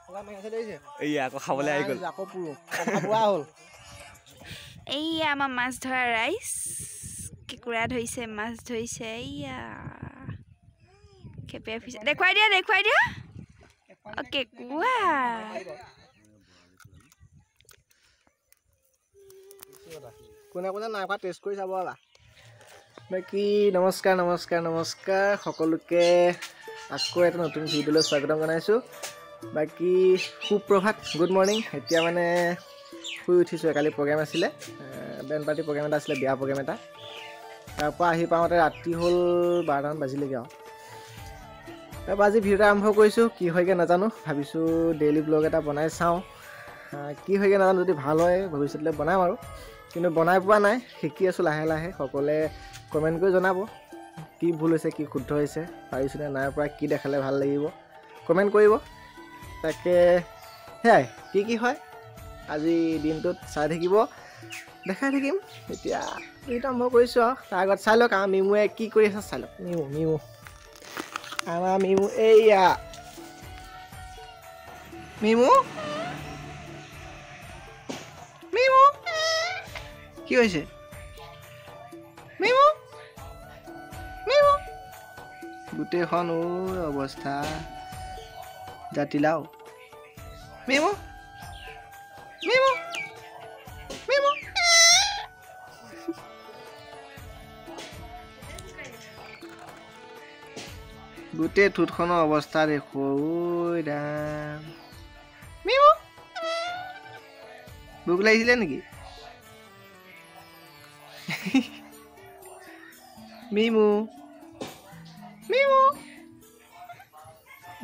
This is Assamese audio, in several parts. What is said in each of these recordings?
এই আকৌ খাবলৈ আহি গ'ল আকৌ পুৰো পুৰা হ'ল এইয়া আমাৰ মাছ ধৰা ৰাইজ কেঁকুৰা ধৰিছে মাছ ধৰিছে এইয়া খেপে ফিছে দেখুৱাই দিয়া কেঁকুৰা কোনে কোনে নাই খোৱা টেষ্ট কৰি চাব আলা বাকী নমস্কাৰ সকলোকে আকৌ এটা নতুন ভিডিঅ'লৈ স্বাগতম জনাইছোঁ বাকী সুপ্ৰভাত গুড মৰ্ণিং এতিয়া মানে শুই উঠিছোঁ কালি প্ৰগ্ৰেম আছিলে বেণ্ড পাৰ্টি প্ৰগ্ৰেম এটা আছিলে বিয়া প্ৰগ্ৰেম এটা তাৰপৰা আহি পাওঁতে ৰাতি হ'ল 12মান বাজিলেগৈ আৰু তাৰপৰা আজি ভিডিঅ'টো আৰম্ভ কৰিছোঁ কি হয়গৈ নাজানো ভাবিছোঁ ডেইলি ব্লগ এটা বনাই চাওঁ কি হয়গৈ নাজানো যদি ভাল হয় ভৱিষ্যতলৈ বনাম আৰু কিন্তু বনাই পোৱা নাই শিকি আছোঁ লাহে লাহে সকলোৱে কমেণ্ট কৰি জনাব কি ভুল হৈছে কি শুদ্ধ হৈছে পাৰিছোঁ নে নাই পৰা কি দেখালে ভাল লাগিব কমেণ্ট কৰিব তাকে সেয়াই কি হয় আজি দিনটোত চাই থাকিব দেখাই থাকিম এতিয়া ভিডিঅ'টো আৰম্ভ কৰিছোঁ আৰু তাৰ আগত চাই লওক আমাৰ মিমুৱে কি কৰি আছে চাই লওক মিমু আমাৰ মিমু এইয়া মিমু কি হৈছে গোটেইখন অৱস্থা জাতিলাও মিমু গোটেই ঠোঁটখনৰ অৱস্থা দেখো ৰাম মিমু ভোক লাগিছিলে নেকি মিমু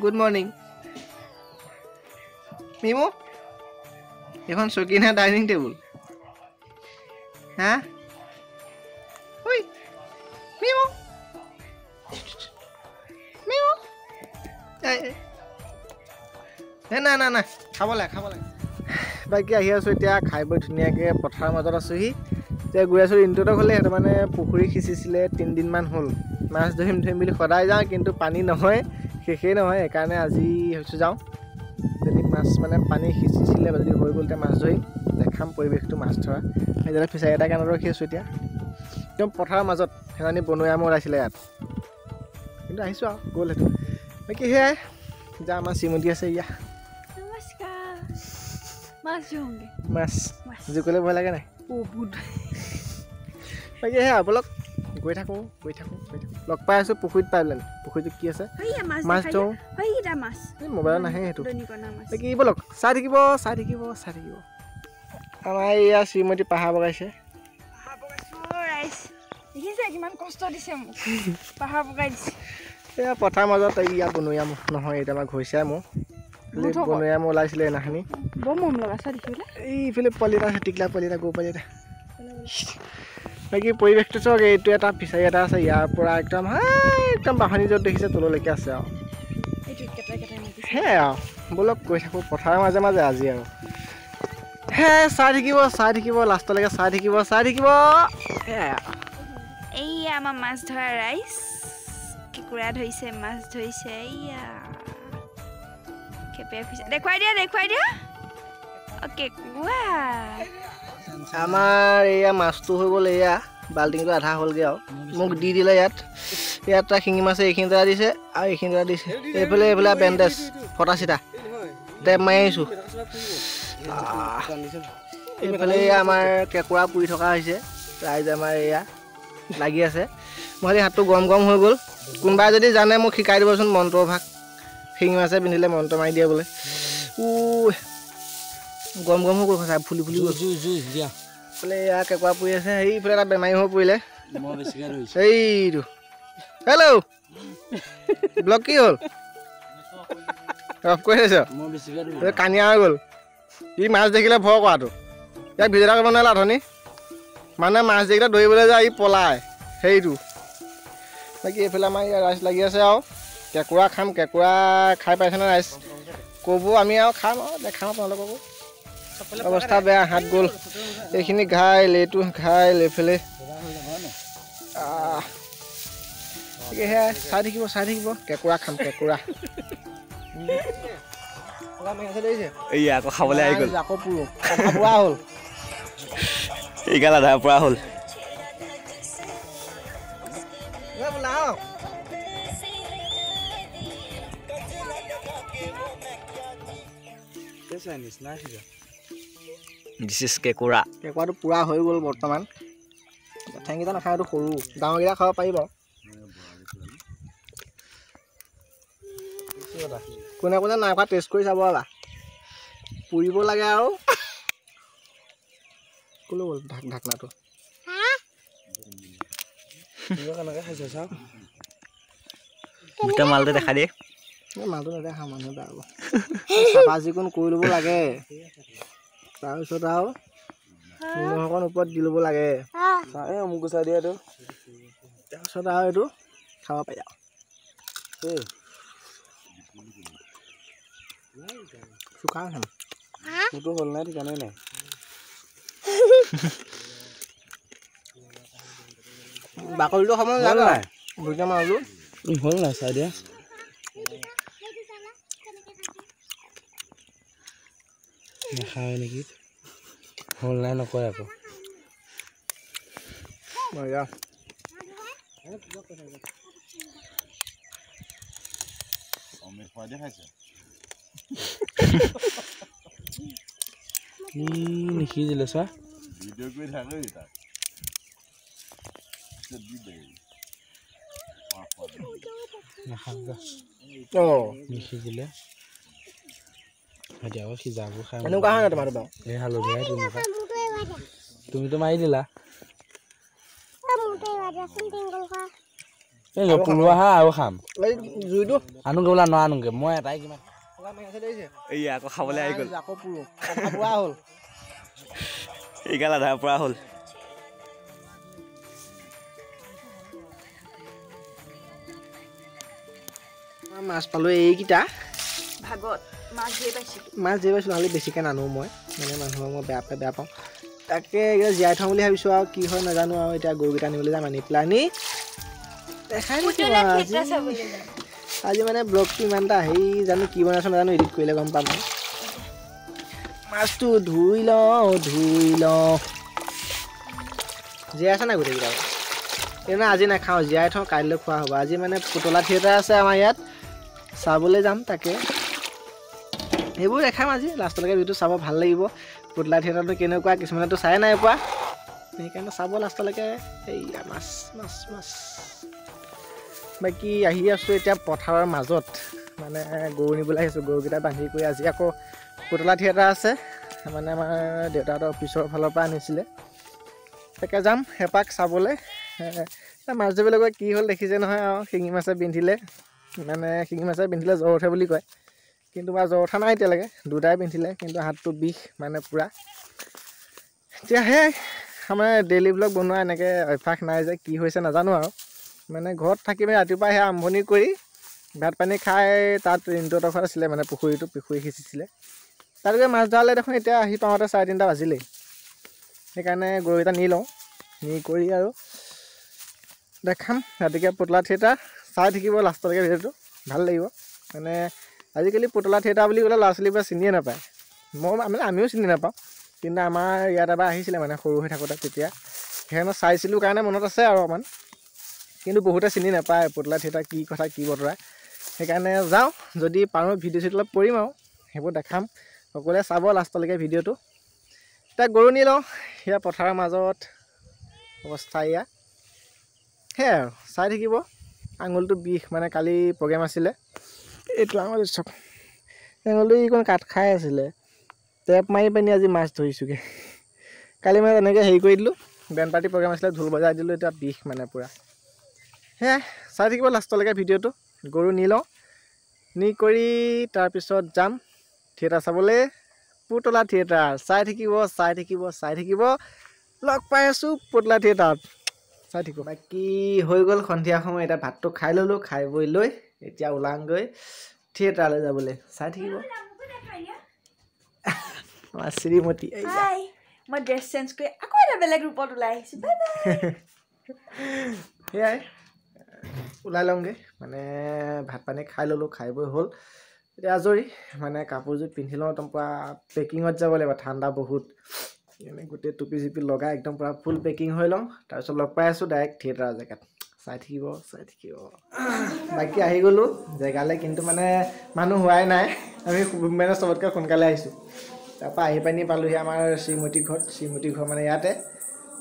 গুড মৰ্ণিং মিমু এখন চকী নে ডাইনিং টেবুল হা ঐ মিমু নাই খাব লাগে বাকী আহি আছোঁ এতিয়া খাই বৈ ধুনীয়াকৈ পথাৰৰ মাজত আছোঁহি এতিয়া গৈ আছোঁ ইণ্টুহঁতক হ'লে সিহঁতে মানে পুখুৰী সিঁচিছিলে 3 দিনমান হ'ল মাছ ধৰিম বুলি সদায় যাওঁ কিন্তু পানী নহয় শেষেই নহয় সেইকাৰণে আজি ভাবিছোঁ যাওঁ যদি মাছ মানে পানী সিঁচিছিলে যদি হৈ গ'ল এতিয়া মাছ ধৰিম দেখাম পৰিৱেশটো মাছ ধৰা সেইদৰে ফিচাৰী এটা কাৰণে ৰখি আছোঁ এতিয়া একদম পথাৰৰ মাজত সেইকাৰণে বনৰীয়া মৌ ওলাইছিলে ইয়াত কিন্তু আহিছোঁ আৰু গ'ল সেইটো বাকী সেয়াই যা আমাৰ শ্ৰীমতী আছে ইয়া মাছ জোকলে ভয় লাগে নাই বাকী সেয়া ব'লক গৈ থাকোঁ লগ পাই আছোঁ পুখুৰীত পাই বোলে পুখুৰীটো কি আছে মাছ ধৰোঁ মোবাইলত নাহে সেইটো বাকী ব'লক চাই থাকিব আমাৰ এয়া শ্ৰীমতী পাহাৰ বগাইছে এয়া পথাৰ মাজত ইয়াত বনৰীয়া মৌ নহয় এতিয়া আমাৰ ঘৰচীয়া মৌ বনৰীয়া মৌ ওলাইছিলে সেইদিনাখনি এইফালে পোৱালি এটা আছে টিকলা পোৱালি এটা গৰু পোৱালি এটা বাকী পৰিৱেশটো চাওক এইটো এটা ফিচাৰী এটা আছে ইয়াৰ পৰা একদম বাঢ়নি য'ত দেখিছে তললৈকে আছে আৰু সেয়াই আৰু ব'লক গৈ থাকোঁ পথাৰৰ মাজে মাজে আজি আৰু চাই থাকিব লাষ্টলৈকে চাই থাকিব সেয়াই আৰু এইয়া আমাৰ মাছ ধৰা ৰাইজ কেঁকুৰা ধৰিছে মাছ ধৰিছে এইয়া খেপে ফিছে দেখুৱাই দিয়া কেঁকুৰা আমাৰ এয়া মাছটো হৈ গ'ল এয়া বাল্টিংটো আধা হ'লগৈ আৰু মোক দি দিলে ইয়াত এটা শিঙি মাছে এইখিনি এটা দিছে আৰু এইখিনি এটা দিছে এইফালে বেণ্ডেজ ফটা চিটা টেপ মাৰি আহিছোঁ এইফালে আমাৰ কেঁকুৰা পুৰি থকা হৈছে ৰাইজ আমাৰ এয়া লাগি আছে মই হাতটো গৰম হৈ গ'ল কোনোবাই যদি জানে মোক শিকাই দিবচোন মন্ত্ৰভাগ শিঙি মাছে পিন্ধিলে মন্ত্ৰ মাৰি দিয়ে বোলে গৰম হৈ গ'ল সঁচাই ফুলি গ'ল বোলে এয়া কেঁকুৰা পুৰি আছে সেইফালে এটা বেমাৰী হৈ পৰিলে এইটো হেল্ল' ব্লগ কি হ'ল অফ কৰি থৈছ কানিয়া হৈ গ'ল ই মাছ দেখিলে ভয় কৰাটো ইয়াক ভিডিঅ' এটা কৰিব নোৱাৰিলা অথনি মানে মাছ দেখিলে দৌৰিবলৈ যায় ই পলায় সেইটো বাকী এইফালে আমাৰ ইয়াত ৰাইচ লাগি আছে আৰু কেঁকুৰা খাম কেঁকুৰা খাই পাইছেনে ৰাইচ ক'ব আমি আৰু খাম আৰু দেখাম আপোনালোককো অৱস্থা বেয়া হাত গ'ল এইখিনি ঘাইল এইটো ঘাইল এইফালে সেয়াই চাই থাকিব কেঁকুৰা খাম কেঁকুৰা এই আকৌ খাবলৈ আহি গ'ল আকৌ পুৰা হ'ল এইগাল আধা পৰা হ'ল কেঁকুৰাটো পুৰা হৈ গ'ল বৰ্তমান ঠেংকেইটা নাখায় এইটো সৰু ডাঙৰকেইটা খাব পাৰিব কোনে কোনে নাই খোৱা টেষ্ট কৰি চাব এবাৰ পুৰিব লাগে আৰু ক'লৈ গ'ল ঢাকনাটো কেনেকৈ খাইছে চাওক গোটেই মালটো দেখা দিয়ে মালটো নেদেখা মানুহ বেয়া হ'ব চাফা চিকুণ কৰি ল'ব লাগে তাৰপিছত আৰু নিমখ অকণ ওপৰত দি ল'ব লাগে মোক গুচাই দিয়াটো তাৰপিছত আৰু এইটো খাব পাৰি আৰু চুকা খাম মোৰতো হ'ল নাই ঠিকানাই নাই বাকলিটো খাব নালাগে নাই দুটা মাৰো হ'ল নাই চাই দিয়া নাখায় নেকি হ'ল নাই নকয় আকৌ নিসিজিলে চোৱা নিসিজিলে আকৌ সিজাব খাই এনেকুৱা হয় ন তোমাৰ এই হালধীয়াই তেনেকুৱা তুমিতো মাৰি দিলা এই নপুলোৱা হা আৰু খাম জুইটো আনোগে বোলা নোৱানোগে মই এটাই কিমান এই আকৌ খাবলৈ আহি গ'ল আকৌ পুৰা হ'ল এইগাল আধা পৰা হ'ল মাছ পালোঁ এইকেইটা ভাগত মাছ ধৰি পাইছিলোঁ খালি বেছিকৈ নানো মই মানে মানুহক মই বেয়া পাওঁ তাকে এইকেইটা জীয়াই থওঁ বুলি ভাবিছোঁ আৰু কি হয় নাজানো আৰু এতিয়া গৰুকেইটা আনিবলৈ যাম আনি পেলাই আনি দেখাই দিছোঁ আজি মানে ব্লগটো ইমান এটা হেৰি জানো কি বনাইছোঁ নাজানো এডিট কৰিলে গম পাম মাছটো ধুই লওঁ জীয়াই আছে নাই গোটেইকেইটা এইটো আজি নাখাওঁ জীয়াই থওঁ কাইলৈ খোৱা হ'ব আজি মানে পুতলা থিয়েটাৰ আছে আমাৰ ইয়াত চাবলৈ যাম তাকে সেইবোৰ দেখাম আজি লাষ্টলৈকে ভিডিঅ'টো চাব ভাল লাগিব পুতলা থিয়েটাৰটো কেনেকুৱা কিছুমানেতো চাই নাই পোৱা সেইকাৰণে চাব লাষ্টলৈকে এইয়া মাছ বাকী আহি আছোঁ এতিয়া পথাৰৰ মাজত মানে গৰু নিবলৈ আহিছোঁ গৰুকেইটা বান্ধি কৰি আজি আকৌ পুতলা থিয়েটাৰ আছে মানে আমাৰ দেউতাহঁতৰ অফিচৰ ফালৰ পৰা আনিছিলে তাকে যাম এপাক চাবলৈ মাছ ধৰিবলৈ গৈ কি হ'ল দেখিছে নহয় আৰু শিঙি মাছে বিন্ধিলে জ্বৰ উঠে বুলি কয় কিন্তু বা জ্বৰ উঠা নাই এতিয়ালৈকে দুটাই পিন্ধিলে কিন্তু হাতটো বিষ মানে পূৰা এতিয়া সেই আমাৰ ডেইলি ব্লগ বনোৱা এনেকৈ অভ্যাস নাই যে কি হৈছে নাজানো আৰু মানে ঘৰত থাকি মানে ৰাতিপুৱা সেই আৰম্ভণি কৰি ভাত পানী খাই তাত ৰিণ্টুহঁতৰ ঘৰত আছিলে মানে পুখুৰী সিঁচিছিলে তাত গৈ মাছ ধৰালে দেখোন এতিয়া আহি পাওঁতে 3:30 বাজিলেই সেইকাৰণে গৰুকেইটা নি লওঁ নি কৰি আৰু দেখাম ৰাতিকৈ পুতলা থিয়েটাৰ চাই থাকিব লাষ্টলৈকে ভিডিঅ'টো ভাল লাগিব মানে আজিকালি পুতলা থিয়েটাৰ বুলি ক'লে ল'ৰা ছোৱালীবোৰে চিনিয়ে নাপায় আমিও চিনি নাপাওঁ কিন্তু আমাৰ ইয়াত এবাৰ আহিছিলে মানে সৰু হৈ থাকোঁতে তেতিয়া সেইকাৰণে চাইছিলোঁ কাৰণে মনত আছে আৰু অকণমান কিন্তু বহুতে চিনি নাপায় পুতলা থিয়েটাৰ কি কথা কি বতৰা সেইকাৰণে যাওঁ যদি পাৰোঁ ভিডিঅ' অলপ কৰিম আৰু সেইবোৰ দেখাম সকলোৱে চাব লাষ্টলৈকে ভিডিঅ'টো এতিয়া গৰু নি লওঁ সেয়া পথাৰৰ মাজত অৱস্থা এয়া সেয়াই আৰু চাই থাকিব আঙুলটো বিষ মানে কালি প্ৰগ্ৰেম আছিলে এইটো আঙুল চাওক আঙুলটো এইকণ কাট খাই আছিলে টেপ মাৰি পিনি আজি মাছ ধৰিছোঁগৈ কালি মানে এনেকৈ হেৰি কৰি দিলোঁ বেণ্ড পাৰ্টি প্ৰগ্ৰেম আছিলে ঢোল বজাই দিলোঁ এতিয়া বিষ মানে পূৰা সেয়াই চাই থাকিব লাষ্টলৈকে ভিডিঅ'টো গৰু নি লওঁ নি কৰি তাৰপিছত যাম থিয়েটাৰ চাবলৈ পুতলা থিয়েটাৰ চাই থাকিব লগ পাই আছোঁ পুতলা থিয়েটাৰত চাই থাকিব বাকী হৈ গ'ল সন্ধিয়া সময় এতিয়া ভাতটো খাই ল'লোঁ খাই বৈ লৈ এতিয়া ওলাংগৈ থিয়েটাৰলৈ যাবলৈ চাই থাকিব শ্ৰীমতী মই ড্ৰেছ চেঞ্জ কৰি আকৌ এটা বেলেগ ৰূপত ওলাই আহিছোঁ সেয়াই ওলাই লওঁগৈ মানে ভাত পানী খাই ল'লোঁ খাই বৈ হ'ল এতিয়া আজৰি মানে কাপোৰযোৰ পিন্ধি লওঁ একদম পূৰা পেকিঙত যাব লাগিব ঠাণ্ডা বহুত মানে গোটেই টুপি চিপি লগাই একদম পূৰা ফুল পেকিং হৈ লওঁ তাৰপিছত লগ পাই আছোঁ ডাইৰেক্ট থিয়েটাৰ জেগাত চাই থাকিব বাকী আহি গ'লোঁ জেগালৈ কিন্তু মানে মানুহ হোৱাই নাই আমি মানে চবতকৈ সোনকালে আহিছোঁ তাৰপৰা আহি পানি পালোঁহি আমাৰ শ্ৰীমতী ঘৰ মানে ইয়াতে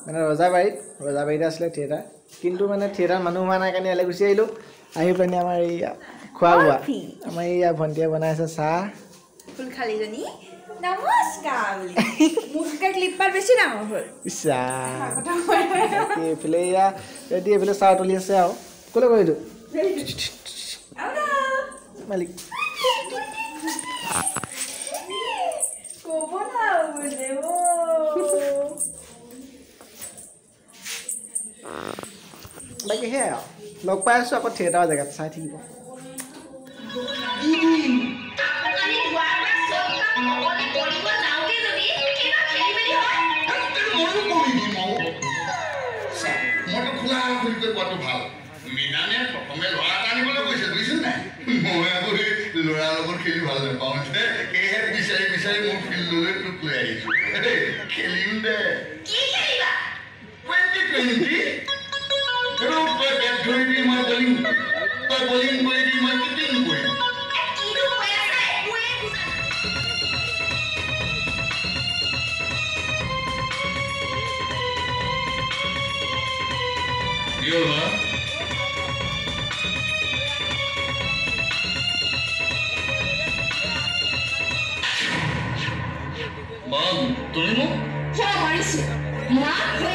মানে ৰজাবাৰীতে আছিলে থিয়েটাৰ কিন্তু মানে থিয়েটাৰ মানুহ হোৱা নাই কাৰণে ইয়ালৈ গুচি আহিলোঁ আহি পানি আমাৰ এই খোৱা বোৱা আমাৰ এইয়া ভণ্টিয়ে বনাই আছে চাহ ফুল খালিজনী নমস্কাৰ ক্লিপপাত বেছি ডাঙৰ হ'ল এইফালে এয়া ৰেডি এইফালে চাহ তুলি আছে আৰু ক'লৈ গৈ এইটো মালিক বাকী সেয়াই আৰু লগ পাই আছোঁ আকৌ থিয়েটাৰৰ জেগাত চাই থাকিব ল'ৰাৰ লগত খেলি ভাল নাপাওঁ সেয়েহে বিচাৰি বিচাৰি মোৰ ফিল্ডলৈ তোক লৈ আহিছো খেলিম দে তই বেট ধৰিবি মই বলিং তই বলিং কৰিবি মই কিপিং কৰিম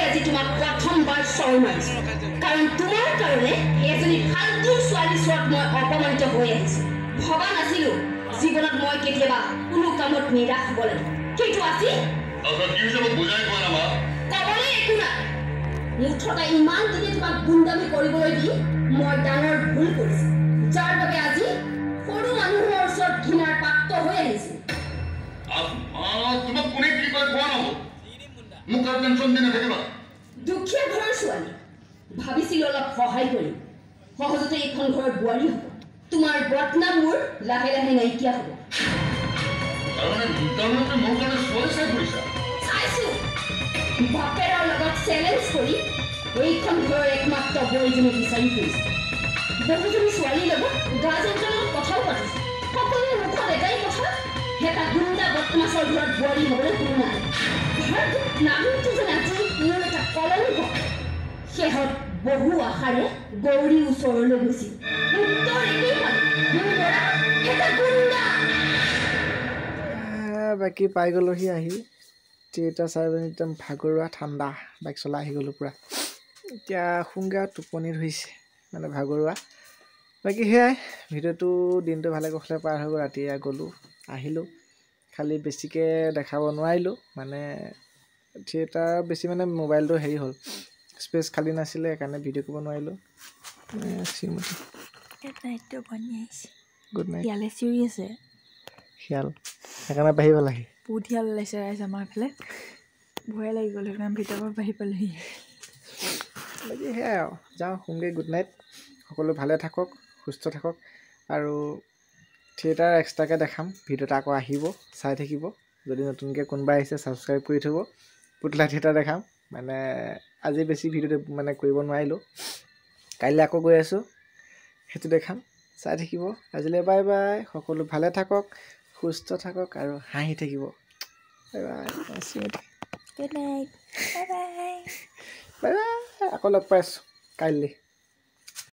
আজি তোমাক প্ৰথমবাৰ চৰ মাৰিছো কাৰণ তোমাৰ কাৰণে এজনী ফাল্টু ছোৱালী চোৱাত মই অপমানিত হৈ আহিছো ভবা নাছিলো জীৱনত মই কেতিয়াবা কোনো কামত নিৰাশ হ'ব লাগে কিন্তু আজি ক'বলৈ একো নাই মুঠতে ইমান দিনে তোমাক গুণ্ডামি কৰিবলৈ দি মই ডাঙৰ ভুল কৰিছো যাৰ বাবে আজি সৰু মানুহৰ ওচৰত ঘৃণাৰ পাত্ৰ হৈ আহিছো তোমাক কোনে কি কয় কোৱা নহ'ব মোক আৰু টেনশ্যন দি নাথাকিবা দুখীয়া ঘৰৰ ছোৱালী ভাবিছিলো অলপ সহায় কৰিম সহজতে এইখন ঘৰৰ বোৱাৰী হ'ব তোমাৰ বদনাম মোৰ লাহে লাহে নাইকিয়া হ'ব চাইছো বাপেৰৰ লগত চেলেঞ্জ কৰি এইখন ঘৰৰ একমাত্ৰ বোৱাৰীজনী বিচাৰি ফুৰিছে বহুজনী ছোৱালীৰ লগত গাৰ্জেণ্টৰ লগত কথাও পাতিছে সকলোৰে মুখত এটাই কথা এটা গুণ্ডা বদমাছৰ ঘৰত বোৱাৰী হ'বলৈ কোনো নাই নামটো যেন আজি মোৰ এটা কলংক শেহত বহু আশাৰে গৌৰীৰ ওচৰলৈ গৈছিল উত্তৰ একেই পালো মোৰ ল'ৰা এটা গুণ্ডা বাকী পাই গ'লোহি আহি থিয়েটাৰ চাই পিনি একদম ভাগৰুৱা ঠাণ্ডা বাইক চলাই আহি গ'লোঁ পূৰা এতিয়া শুংগে আৰু টোপনি ধৰিছে মানে ভাগৰুৱা বাকী সেয়াই ভিডিঅ'টো দিনটো ভালে কুশলে পাৰ হৈ গ'ল ৰাতি গ'লোঁ আহিলোঁ খালি বেছিকৈ দেখাব নোৱাৰিলোঁ মানে থিয়েটাৰ বেছি মানে মোবাইলটো হেৰি হ'ল স্পেচ খালী নাছিলে সেইকাৰণে ভিডিঅ' কৰিব নোৱাৰিলোঁ গুড নাইট শিয়ালে চিঞৰি আছে শিয়াল সেইকাৰণে বাঢ়ি পেলাহি বহুত শিয়াল ওলাইছে ৰাইজ আমাৰ এইফালে ভয়ে লাগি গ'ল সেইকাৰণে ভিতৰৰ পৰা বাঢ়ি পালেহি বাকী সেয়াই আৰু যাওঁ শুংগে গুড নাইট সকলো ভালে থাকক সুস্থ থাকক আৰু থিয়েটাৰ এক্সট্ৰাকৈ দেখাম ভিডিঅ'টা আকৌ আহিব চাই থাকিব যদি নতুনকৈ কোনোবা আহিছে ছাবস্ক্ৰাইব কৰি থ'ব পুতলা থিয়েটাৰ দেখাম মানে আজি বেছি ভিডিঅ'টো মানে কৰিব নোৱাৰিলোঁ কাইলৈ আকৌ গৈ আছোঁ সেইটো দেখাম চাই থাকিব আজিলৈ বাই বাই সকলো ভালে থাকক সুস্থ থাকক আৰু হাঁহি থাকিব bye bye good night bye bye bye bye আকৌ লগ পাই আছোঁ কাইলৈ